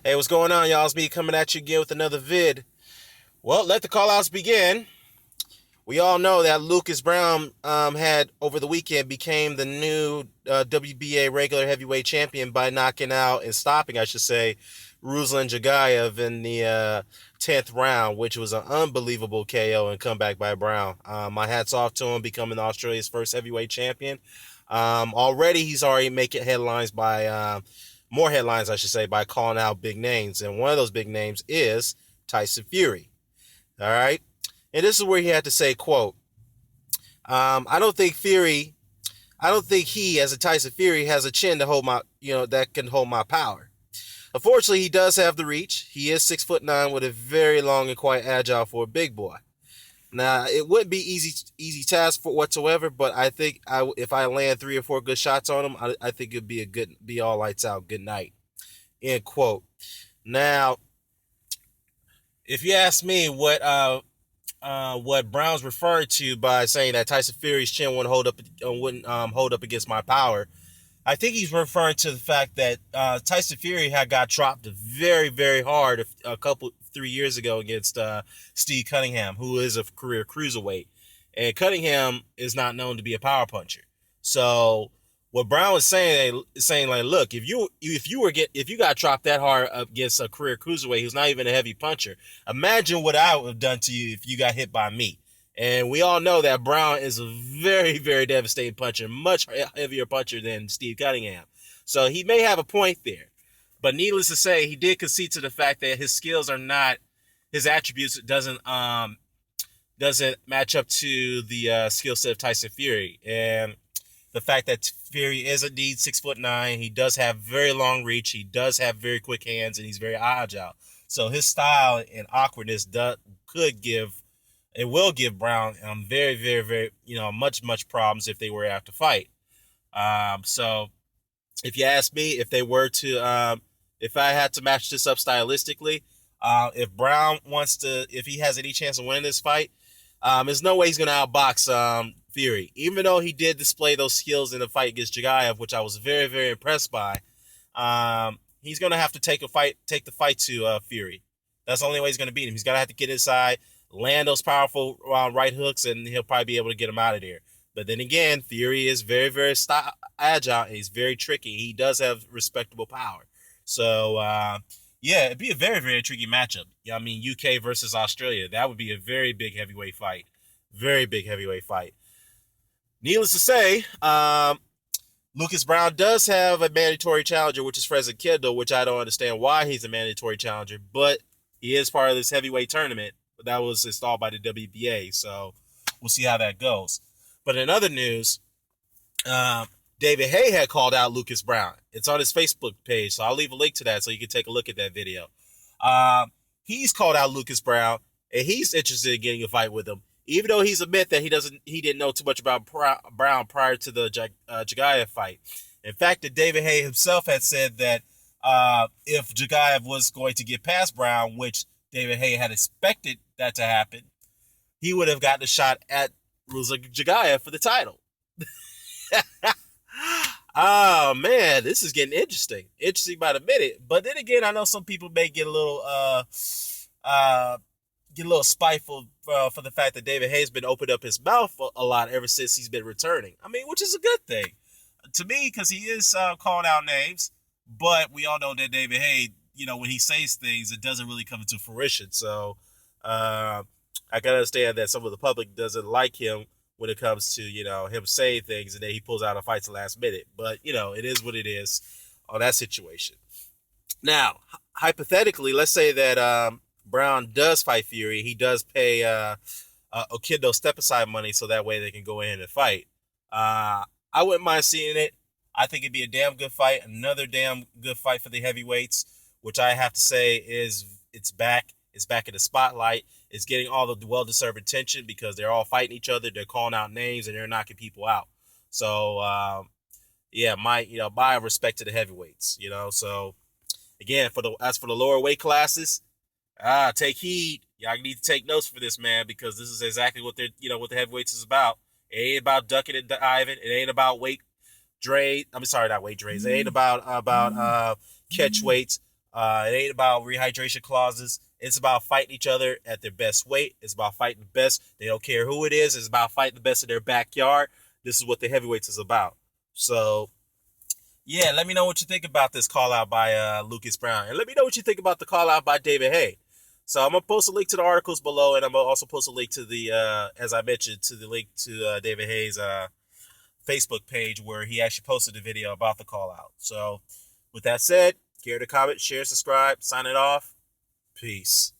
Hey, what's going on, y'all? It's me coming at you again with another vid. Well, let the call-outs begin. We all know that Lucas Browne had over the weekend became the new WBA regular heavyweight champion by knocking out and stopping, I should say, Ruslan Jagayev in the 10th round, which was an unbelievable KO and comeback by Browne. My hats off to him becoming Australia's first heavyweight champion. Already, he's already making headlines by more headlines, I should say, by calling out big names, and one of those big names is Tyson Fury. All right. And this is where he had to say, quote, I don't think Fury, I don't think he, as a Tyson Fury, has a chin to hold my, that can hold my power. Unfortunately, he does have the reach. He is 6'9" with a very long and quite agile for a big boy. Now, it wouldn't be easy task for whatsoever, but I think if I land 3 or 4 good shots on him, I think it'd be all lights out, good night. End quote. Now, if you ask me what Browne's referred to by saying that Tyson Fury's chin wouldn't hold up against my power. I think he's referring to the fact that Tyson Fury had got dropped very, very hard a couple 3 years ago against Steve Cunningham, who is a career cruiserweight, and Cunningham is not known to be a power puncher. So what Browne was saying like, look, if you got dropped that hard up against a career cruiserweight who's not even a heavy puncher, imagine what I would have done to you if you got hit by me. And we all know that Browne is a very, very devastating puncher, much heavier puncher than Steve Cunningham. So he may have a point there. But needless to say, he did concede to the fact that his skills are not, his attributes doesn't match up to the skill set of Tyson Fury. And the fact that Fury is indeed 6'9", he does have very long reach, he does have very quick hands, and he's very agile. So his style and awkwardness will give Browne very, very, very, much problems if they were to have to fight. So if you ask me, if I had to match this up stylistically, if Browne if he has any chance of winning this fight, there's no way he's going to outbox Fury. Even though he did display those skills in the fight against Jagayev, which I was very, very impressed by, he's going to have to take the fight to Fury. That's the only way he's going to beat him. He's going to have to get inside, land those powerful right hooks, and he'll probably be able to get him out of there. But then again, Fury is very, very agile, and he's very tricky. He does have respectable power. So, yeah, it'd be a very, very tricky matchup. I mean, UK versus Australia. That would be a very big heavyweight fight. Very big heavyweight fight. Needless to say, Lucas Browne does have a mandatory challenger, which is Frederick Kendall, which I don't understand why he's a mandatory challenger, but he is part of this heavyweight tournament that was installed by the WBA, so we'll see how that goes. But in other news, David Haye had called out Lucas Browne. It's on his Facebook page, so I'll leave a link to that so you can take a look at that video. He's called out Lucas Browne, and he's interested in getting a fight with him, even though he's admit that he didn't know too much about Browne prior to the Jagayev fight. In fact, that David Haye himself had said that if Jagayev was going to get past Browne, which David Haye had expected that to happen, he would have gotten a shot at Ruslan Jagayev for the title. Oh man, this is getting interesting by the minute. But then again, I know some people may get a little spiteful for the fact that David Haye's been opened up his mouth a lot ever since he's been returning. I mean, which is a good thing to me because he is calling out names. But we all know that David Haye, when he says things, it doesn't really come into fruition. So I can understand that some of the public doesn't like him when it comes to, him saying things and then he pulls out a fight to the last minute. But, it is what it is on that situation. Now, hypothetically, let's say that Browne does fight Fury. He does pay Oquendo step-aside money so that way they can go in and fight. I wouldn't mind seeing it. I think it'd be a damn good fight. Another damn good fight for the heavyweights, which I have to say is it's back. It's back in the spotlight. It's getting all the well-deserved attention because they're all fighting each other. They're calling out names and they're knocking people out. So, my respect to the heavyweights. So again, as for the lower weight classes, take heed. Y'all need to take notes for this, man, because this is exactly what what the heavyweights is about. It ain't about ducking and diving. It ain't about weight drain. I'm sorry, not weight drains. It ain't about catch weights. It ain't about rehydration clauses. It's about fighting each other at their best weight. It's about fighting the best. They don't care who it is. It's about fighting the best in their backyard. This is what the heavyweights is about. So, yeah, let me know what you think about this call out by Lucas Browne. And let me know what you think about the call out by David Haye. So I'm going to post a link to the articles below, and I'm going to also post a link to the, as I mentioned, to the link to David Haye's Facebook page where he actually posted a video about the call out. So with that said, care to comment, share, subscribe, sign it off. Peace.